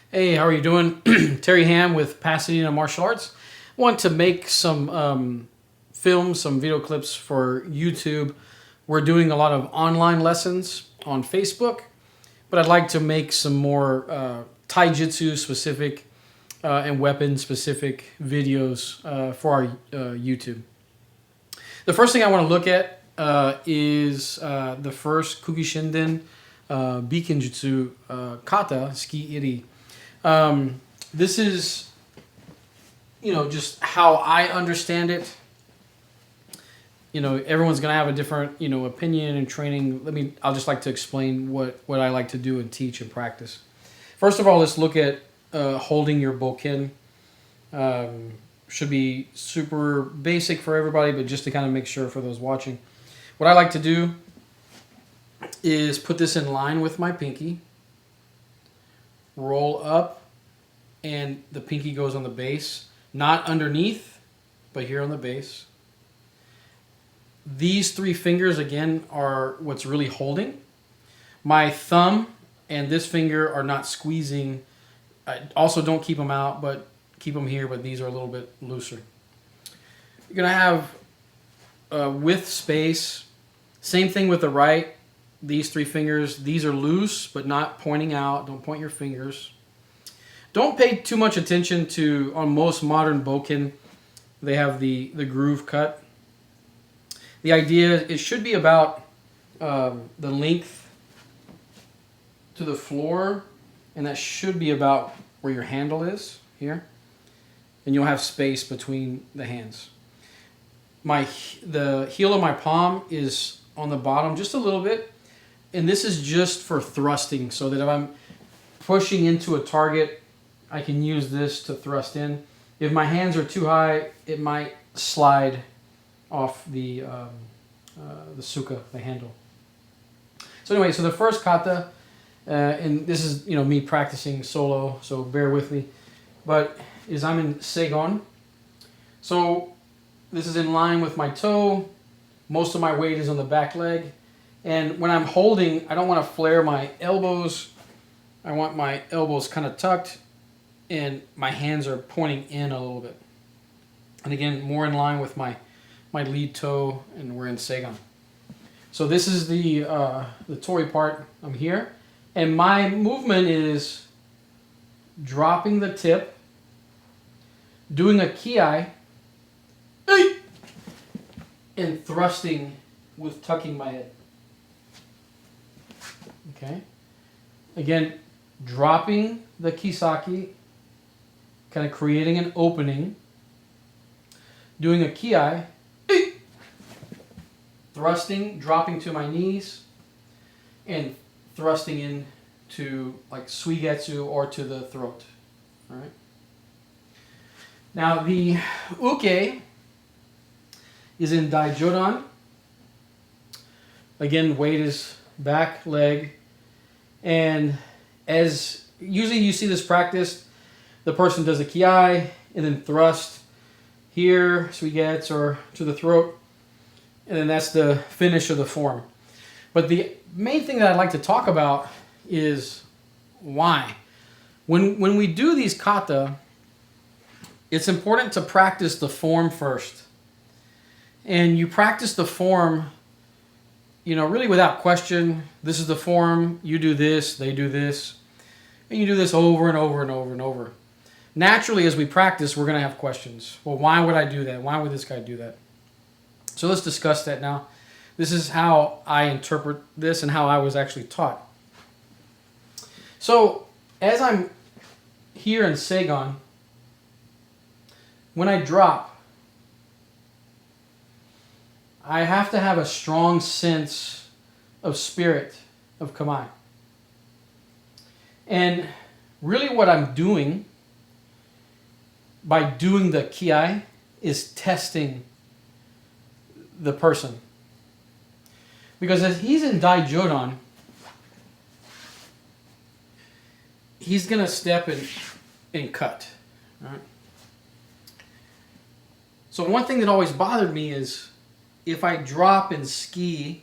Hey, how are you doing? Terry Ham with Pasadena Martial Arts. Want to make some films, some video clips for YouTube. We're doing a lot of online lessons on Facebook, but I'd like to make some more Taijutsu specific and weapon specific videos for our YouTube. The first thing I want to look at is the first Kukishinden Bikenjutsu Kata Ski Iri. This is, just how I understand it. Everyone's going to have a different, opinion and training. I'll just like to explain what I like to do and teach and practice. First of all, let's look at holding your bokken. Should be super basic for everybody, but just to kind of make sure for those watching. What I like to do is put this in line with my pinky, roll up, and the pinky goes on the base, not underneath, but here on the base. These three fingers, again, are what's really holding. My thumb and this finger are not squeezing. I also don't keep them out, but keep them here, but these are a little bit looser. You're going to have with space. Same thing with the right. These three fingers, these are loose, but not pointing out. Don't point your fingers. Don't pay too much attention to, on most modern bokken, they have the groove cut. The idea, it should be about the length to the floor, and that should be about where your handle is, here. And you'll have space between the hands. The heel of my palm is on the bottom just a little bit, and this is just for thrusting, so that if I'm pushing into a target, I can use this to thrust in. If my hands are too high, it might slide off the suka, the handle. So anyway, so the first kata, and this is me practicing solo, so bear with me, but is I'm in seigon. So this is in line with my toe. Most of my weight is on the back leg. And when I'm holding, I don't want to flare my elbows. I want my elbows kind of tucked, and my hands are pointing in a little bit. And again, more in line with my lead toe, and we're in seigon. So this is the tori part. I'm here. And my movement is dropping the tip, doing a ki, and thrusting with tucking my head. Okay. Again, dropping the kisaki, kind of creating an opening, doing a ki, thrusting, dropping to my knees, and thrusting in to like suigetsu or to the throat. All right. Now the uke is in daijodan. Again, weight is back leg, and as usually you see this practiced, the person does a ki and then thrust here, suigetsu, or to the throat, and then that's the finish of the form. But the main thing that I'd like to talk about is why. When we do these kata, it's important to practice the form first. And you practice the form, really without question. This is the form, you do this, they do this. And you do this over and over and over and over. Naturally, as we practice, we're going to have questions. Well, why would I do that? Why would this guy do that? So let's discuss that now. This is how I interpret this and how I was actually taught. So, as I'm here in seigon, when I drop, I have to have a strong sense of spirit, of kamae. And really what I'm doing by doing the ki is testing the person. Because as he's in daijodan, he's going to step and cut. All right? So one thing that always bothered me is if I drop and ski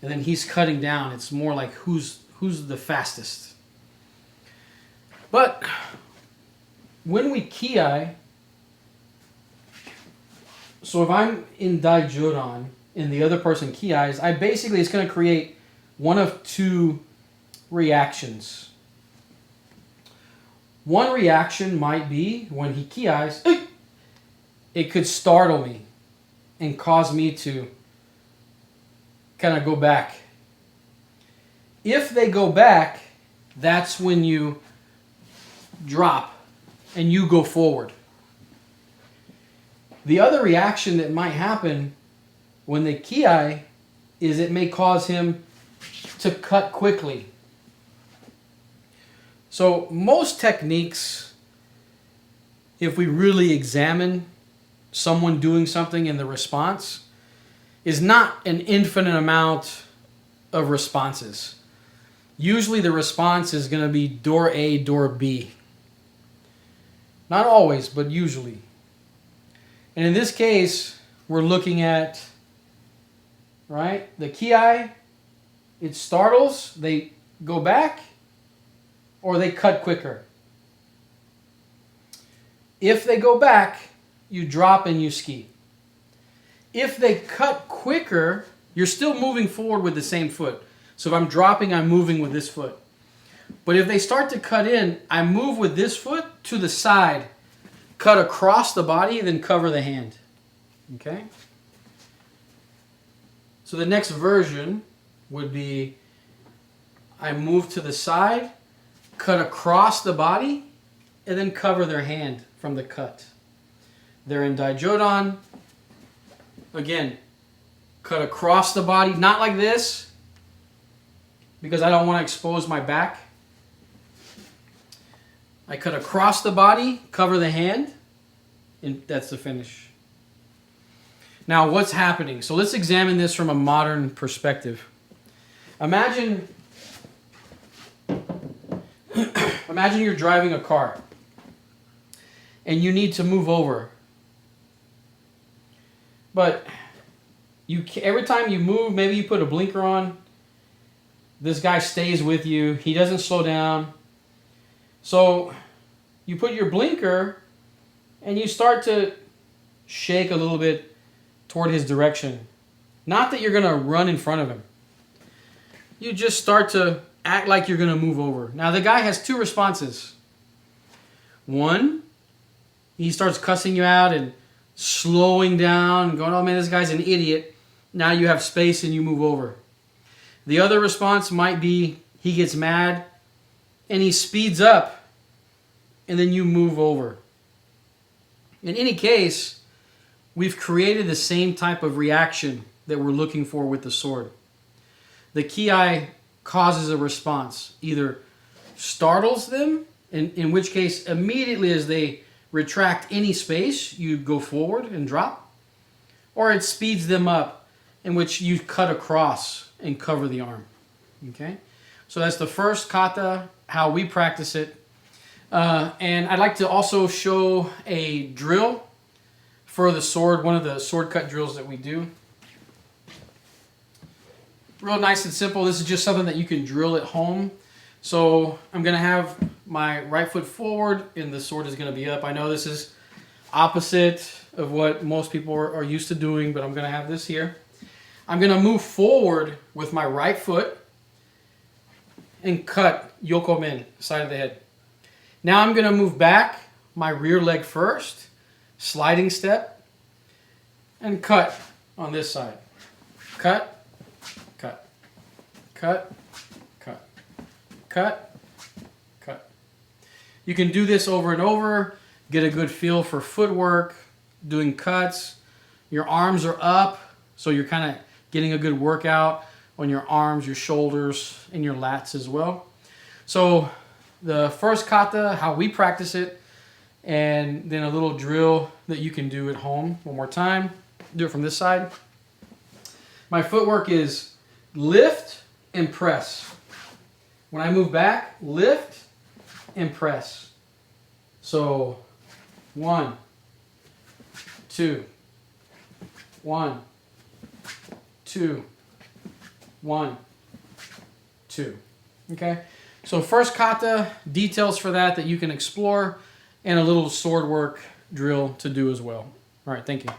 and then he's cutting down, it's more like who's the fastest. But when we ki, so if I'm in Daijodan and the other person ki-eyes, it's going to create one of two reactions. One reaction might be when he ki-eyes, it could startle me and cause me to kind of go back. If they go back, that's when you drop and you go forward. The other reaction that might happen when they ki is it may cause him to cut quickly. So most techniques, if we really examine someone doing something in the response, is not an infinite amount of responses. Usually the response is going to be door A, door B. Not always, but usually. And in this case, we're looking at, right, the ki, it startles, they go back, or they cut quicker. If they go back, you drop and you ski. If they cut quicker, you're still moving forward with the same foot. So if I'm dropping, I'm moving with this foot. But if they start to cut in, I move with this foot to the side, cut across the body, then cover the hand. Okay? So the next version would be I move to the side, cut across the body, and then cover their hand from the cut. They're in Daijodan. Again, cut across the body, not like this, because I don't want to expose my back. I cut across the body, cover the hand, and that's the finish. Now, what's happening? So let's examine this from a modern perspective. Imagine you're driving a car and you need to move over. But every time you move, maybe you put a blinker on, this guy stays with you. He doesn't slow down. So you put your blinker and you start to shake a little bit toward his direction. Not that you're going to run in front of him. You just start to act like you're going to move over. Now the guy has two responses. One, he starts cussing you out and slowing down and going, oh man, this guy's an idiot. Now you have space and you move over. The other response might be he gets mad and he speeds up and then you move over. In any case, we've created the same type of reaction that we're looking for with the sword. The ki causes a response, either startles them, in which case immediately as they retract any space, you go forward and drop, or it speeds them up, in which you cut across and cover the arm. Okay, so that's the first kata, how we practice it. And I'd like to also show a drill for the sword, one of the sword cut drills that we do. Real nice and simple. This is just something that you can drill at home. So I'm going to have my right foot forward and the sword is going to be up. I know this is opposite of what most people are used to doing, but I'm going to have this here. I'm going to move forward with my right foot and cut yokomen, side of the head. Now I'm going to move back my rear leg first, sliding step, and cut on this side. Cut, cut, cut, cut, cut, cut. You can do this over and over, get a good feel for footwork, doing cuts. Your arms are up, so you're kind of getting a good workout on your arms, your shoulders, and your lats as well. So the first kata, how we practice it, and then a little drill that you can do at home. One more time. Do it from this side. My footwork is lift and press. When I move back, lift and press. So 1, 2, 1, 2, 1, 2. Okay? So first kata, details for that you can explore, and a little sword work drill to do as well. All right, thank you.